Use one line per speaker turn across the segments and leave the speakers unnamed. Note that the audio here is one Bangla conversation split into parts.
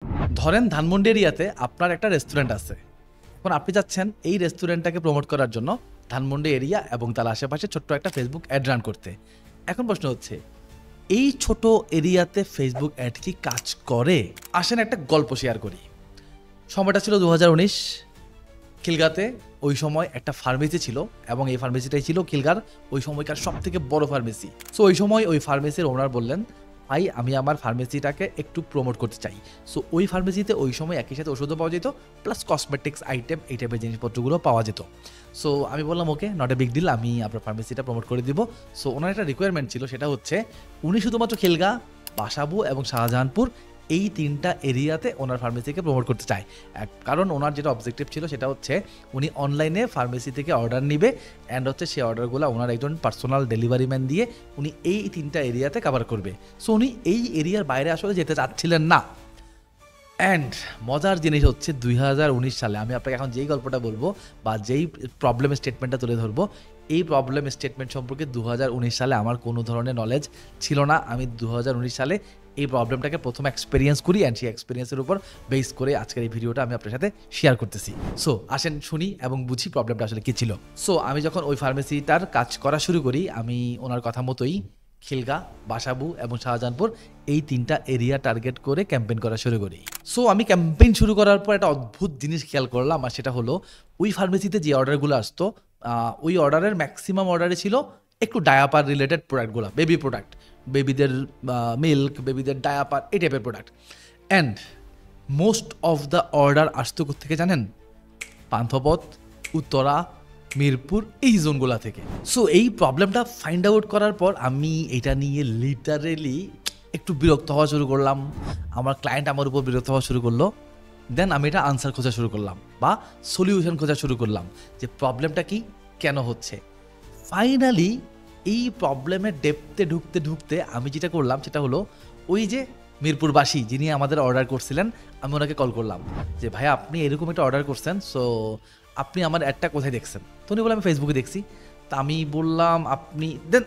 ধরেন ধানমন্ডি এরিয়াতে আপনার একটা রেস্টুরেন্ট আছে। এখন আপনি চাচ্ছেন এই রেস্টুরেন্টটাকে প্রমোট করার জন্য ধানমন্ডি এরিয়া এবং তার আশেপাশে ছোট্ট একটা ফেসবুক অ্যাড রান করতে। এখন প্রশ্ন হচ্ছে, এই ছোট এরিয়াতে ফেসবুক অ্যাড কি কাজ করে? আসেন একটা গল্প শেয়ার করি। সময়টা ছিল 2019। খিলগাতে ওই সময় একটা ফার্মেসি ছিল এবং এই ফার্মেসিটাই ছিল খিলগার ওই সময়কার সব থেকে বড় ফার্মেসি। সো ওই সময় ওই ফার্মেসির ওনার বললেন, ভাই আমি আমার ফার্মেসিটাকে একটু প্রমোট করতে চাই। সো ওই ফার্মেসিতে ওই সময় একই সাথে ওষুধও পাওয়া যেত, প্লাস কসমেটিক্স আইটেম এই টাইপের জিনিসপত্রগুলো পাওয়া যেত। সো আমি বললাম ওকে, নট এ বিগ ডিল, আমি আপনার ফার্মেসিটা প্রমোট করে দিব। সো ওনার একটা রিকোয়ারমেন্ট ছিল, সেটা হচ্ছে উনি শুধুমাত্র খিলগা, বাসাবু এবং শাহজাহানপুর এই তিনটা এরিয়াতে ওনার ফার্মেসিকে প্রমোট করতে চায়। কারণ ওনার যেটা অবজেক্টিভ ছিল সেটা হচ্ছে উনি অনলাইনে ফার্মেসি থেকে অর্ডার নিবে অ্যান্ড হচ্ছে সেই অর্ডারগুলো ওনার একজন পার্সোনাল ডেলিভারি ম্যান দিয়ে উনি এই তিনটা এরিয়াতে কভার করবে। সো উনি এই এরিয়ার বাইরে আসলে যেতে চাচ্ছিলেন না। অ্যান্ড মজার জিনিস হচ্ছে 2019 সালে আমি আপনাকে এখন যেই গল্পটা বলবো বা যেই প্রবলেম স্টেটমেন্টটা তুলে ধরবো, এই প্রবলেম স্টেটমেন্ট সম্পর্কে 2019 সালে আমার কোনো ধরনের নলেজ ছিল না। আমি 2019 সালে এই প্রবলেমটাকে প্রথম এক্সপিরিয়েন্স করি অ্যান্ড সেই এক্সপিরিয়েন্সের উপর বেস করে আজকের এই ভিডিওটা আমি আপনার সাথে শেয়ার করতেছি। সো আসেন শুনি এবং বুঝি প্রবলেমটা আসলে কী ছিল। সো আমি যখন ওই ফার্মেসিটার কাজ করা শুরু করি, আমি ওনার কথা মতোই খিলগা, বাসাবু এবং শাহজাহানপুর এই তিনটা এরিয়া টার্গেট করে ক্যাম্পেইন করা শুরু করি। সো আমি ক্যাম্পেইন শুরু করার পর একটা অদ্ভুত জিনিস খেয়াল করলাম, আর সেটা হলো ওই ফার্মেসিতে যে অর্ডারগুলো আসতো, ওই অর্ডারের ম্যাক্সিমাম অর্ডারে ছিল একটু ডায়াপার রিলেটেড প্রোডাক্টগুলো, বেবি প্রোডাক্ট, বেবিদের মিল্ক, বেবিদের ডায়াপার, এই টাইপের product. And most of the order আসতো থেকে জানেন? পান্থপথ, উত্তরা, মিরপুর এই জোনগুলো থেকে। সো এই প্রবলেমটা ফাইন্ড আউট করার পর আমি এটা নিয়ে লিটারেলি একটু বিরক্ত হওয়া শুরু করলাম। আমার ক্লায়েন্ট আমার উপর বিরক্ত হওয়া শুরু করলো। দেন আমি এটা আনসার খোঁজা শুরু করলাম বা সলিউশন খোঁজা শুরু করলাম যে প্রবলেমটা কি, কেন হচ্ছে। ফাইনালি এই প্রবলেমের ডেপথে ঢুকতে ঢুকতে আমি যেটা করলাম সেটা হলো, ওই যে মিরপুরবাসী যিনি আমাদের অর্ডার করছিলেন, আমি ওনাকে কল করলাম যে ভাইয়া আপনি এরকম একটা অর্ডার করছেন, সো আপনি আমার অ্যাডটা কোথায় দেখছেন? তো উনি বললেন আমি ফেসবুকে দেখছি। তা আমি বললাম আপনি দেন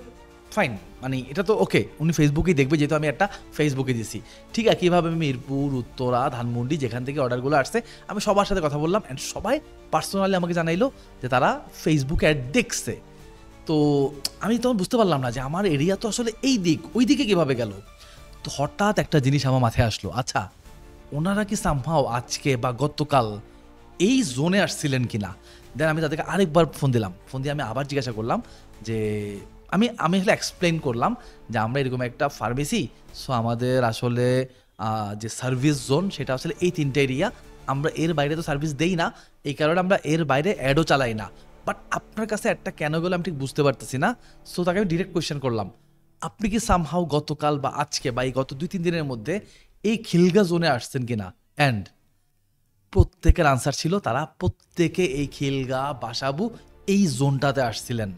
ফাইন, মানে এটা তো ওকে, উনি ফেসবুকেই দেখবে যেহেতু আমি একটা ফেসবুকে দিছি। ঠিক আছে, কীভাবে মিরপুর, উত্তরা, ধানমন্ডি যেখান থেকে অর্ডারগুলো আসছে আমি সবার সাথে কথা বললাম অ্যান্ড সবাই পার্সোনালি আমাকে জানাইলো যে তারা ফেসবুকে অ্যাড দেখছে। তো আমি তখন বুঝতে পারলাম না যে আমার এরিয়া তো আসলে এই দিক, ওই দিকে কীভাবে গেল। তো হঠাৎ একটা জিনিস আমার মাথায় আসলো, আচ্ছা ওনারা কি সামহাও আজকে বা গতকাল এই জোনে আসছিলেন কিনা। দেন আমি তাদেরকে আরেকবার ফোন দিলাম, ফোন দিয়ে আমি আবার জিজ্ঞাসা করলাম যে আমি আসলে এক্সপ্লেন করলাম যে আমরা এরকম একটা ফার্মেসি, সো আমাদের আসলে যে সার্ভিস জোন সেটা আসলে এই তিনটা এরিয়া, আমরা এর বাইরে তো সার্ভিস দেই না, এই কারণে আমরা এর বাইরে অ্যাডও চালাই না। বাট আপনার কাছে একটা কেন গেলো আমি ঠিক বুঝতে পারতেছি না। সো তাকে আমি ডিরেক্ট কোয়েশ্চেন করলাম, আপনি কি সামহাও গতকাল বা আজকে বা এই গত 2-3 দিনের মধ্যে এই খিলগা জোনে আসছেন কিনা? অ্যান্ড প্রত্যেকের আনসার ছিল তারা প্রত্যেকে এই খিলগা, বাসাবু এই জোনটাতে আসছিলেন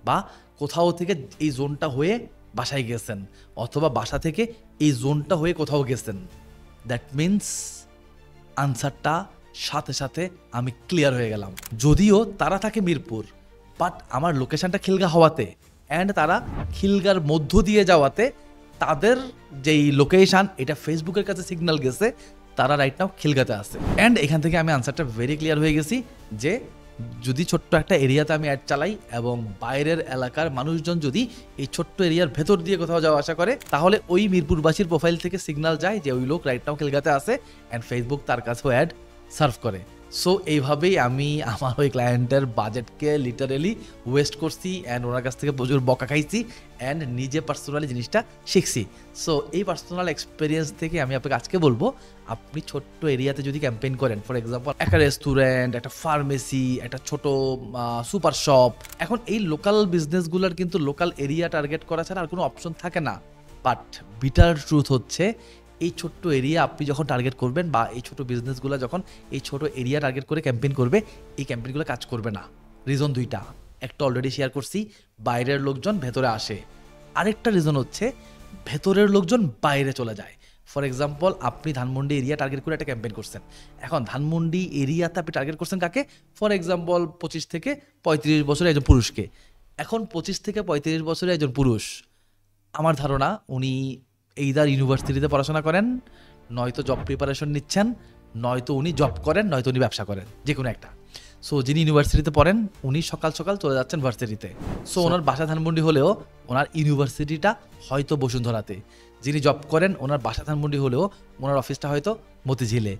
বা কোথাও থেকে এই জোনটা হয়ে বাসায় গেছেন অথবা বাসা থেকে এই জোনটা হয়ে কোথাও গেছেন। দ্যাট মিন্স আনসারটা সাথে সাথে আমি ক্লিয়ার হয়ে গেলাম। যদিও তারা থাকে মিরপুর, বাট আমার লোকেশনটা খিলগা হওয়াতে অ্যান্ড তারা খিলগার মধ্য দিয়ে যাওয়াতে তাদের যেই লোকেশান এটা ফেসবুকের কাছে সিগন্যাল গেছে, তারা রাইট নাও খিলগাতে আছে। অ্যান্ড এখান থেকে আমি আনসারটা ভেরি ক্লিয়ার হয়ে গেছি যে যদি ছোট্ট একটা এরিয়াতে আমি অ্যাড চালাই এবং বাইরের এলাকার মানুষজন যদি এই ছোট্ট এরিয়ার ভেতর দিয়ে কোথাও যাওয়া আসা করে, তাহলে ওই মিরপুরবাসীর প্রোফাইল থেকে সিগন্যাল যায় যে ওই লোক রাইট নাও খিলগাতে আছে অ্যান্ড ফেসবুক তার কাছেও অ্যাড সার্ভ করে। সো এইভাবেই আমি আমার ওই ক্লায়েন্টের বাজেটকে লিটারেলি ওয়েস্ট করছি অ্যান্ড ওনার কাছ থেকে প্রচুর বকা খাইছি অ্যান্ড নিজে পার্সোনালি জিনিসটা শিখছি। সো এই পার্সোনাল এক্সপিরিয়েন্স থেকে আমি আপনাকে আজকে বলবো, আপনি ছোট্ট এরিয়াতে যদি ক্যাম্পেইন করেন, ফর এক্সাম্পল একটা রেস্টুরেন্ট, একটা ফার্মেসি, একটা ছোট সুপার শপ, এখন এই লোকাল বিজনেসগুলোর কিন্তু লোকাল এরিয়া টার্গেট করা ছাড়া আর কোনো অপশন থাকে না। বাট বিটার ট্রুথ হচ্ছে এই ছোট্ট এরিয়া আপনি যখন টার্গেট করবেন বা এই ছোট বিজনেসগুলো যখন এই ছোট এরিয়া টার্গেট করে ক্যাম্পেইন করবে, এই ক্যাম্পেইনগুলো কাজ করবে না। রিজন দুইটা, একটা অলরেডি শেয়ার করছি, বাইরের লোকজন ভেতরে আসে। আরেকটা রিজন হচ্ছে ভেতরের লোকজন বাইরে চলে যায়। ফর এক্সাম্পল আপনি ধানমন্ডি এরিয়া টার্গেট করে একটা ক্যাম্পেইন করছেন, এখন ধানমন্ডি এরিয়াতে আপনি টার্গেট করছেন কাকে? ফর এক্সাম্পল 25 থেকে 35 বছরের একজন পুরুষকে। এখন 25 থেকে 35 বছরের একজন পুরুষ, আমার ধারণা উনি এইদার ইউনিভার্সিটিতে পড়াশোনা করেন, নয়তো জব প্রিপারেশন নিচ্ছেন, নয়তো উনি জব করেন, নয়তো উনি ব্যবসা করেন, যে কোনো একটা। সো যিনি ইউনিভার্সিটিতে পড়েন উনি সকাল সকাল চলে যাচ্ছেন ভার্সিটিতে। সো ওনার বাসা ধানমন্ডি হলেও ওনার ইউনিভার্সিটিটা হয়তো বসুন্ধরাতে। যিনি জব করেন ওনার বাসা ধানমন্ডি হলেও ওনার অফিসটা হয়তো মতিঝিলে।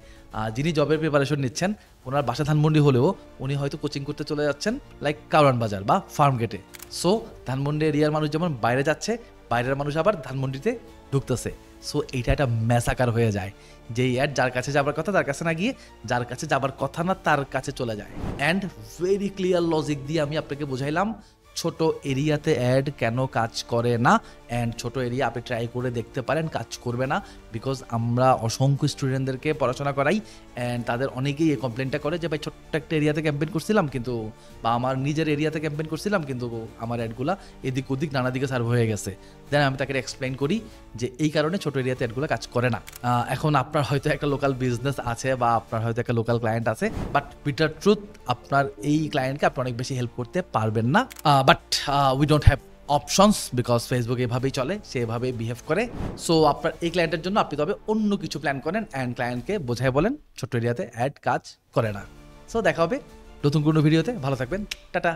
যিনি জবের প্রিপারেশন নিচ্ছেন ওনার বাসা ধানমন্ডি হলেও উনি হয়তো কোচিং করতে চলে যাচ্ছেন লাইক কারওয়ান বাজার বা ফার্ম গেটে। সো ধানমন্ডি এরিয়ার মানুষ যেমন বাইরে যাচ্ছে, বাইরের মানুষ আবার ধানমন্ডিতে ঢুকতেছে। সো এইটা একটা ম্যাসাকার হয়ে যায়, যেই অ্যাড যার কাছে যাবার কথা তার কাছে না গিয়ে যার কাছে যাবার কথা না তার কাছে চলে যায়। অ্যান্ড ভেরি ক্লিয়ার লজিক দিয়ে আমি আপনাকে বুঝাইলাম ছোট এরিয়াতে অ্যাড কেন কাজ করে না। অ্যান্ড ছোট এরিয়া আপনি ট্রাই করে দেখতে পারেন, কাজ করবে না। বিকজ আমরা অসংখ্য স্টুডেন্টদেরকে পড়াশোনা করাই, অ্যান্ড তাদের অনেকেই এই কমপ্লেনটা করে যে ভাই ছোট্ট একটা এরিয়াতে ক্যাম্পেইন করছিলাম কিন্তু, বা আমার নিজের এরিয়াতে ক্যাম্পেইন করছিলাম কিন্তু আমার অ্যাডগুলো এদিক ওদিক নানা দিকে সার্ভ হয়ে গেছে। দেন আমি তাকে এক্সপ্লেইন করি যে এই কারণে ছোট এরিয়াতে অ্যাডগুলো কাজ করে না। এখন আপনার হয়তো একটা লোকাল বিজনেস আছে বা আপনার হয়তো একটা লোকাল ক্লায়েন্ট আছে, বাট বিটার ট্রুথ আপনার এই ক্লায়েন্টকে আপনি অনেক বেশি হেল্প করতে পারবেন না। But we don't have options because Facebook এভাবেই চলে, সে এভাবে বিহেভ করে। সো আপনার এই ক্লায়েন্টের জন্য আপনি তবে অন্য কিছু প্ল্যান করেন অ্যান্ড ক্লায়েন্টকে বোঝায় বলেন ছোট্ট এরিয়াতে অ্যাড কাজ করে না। সো দেখা হবে নতুন কোনো ভিডিওতে, ভালো থাকবেন, টাটা।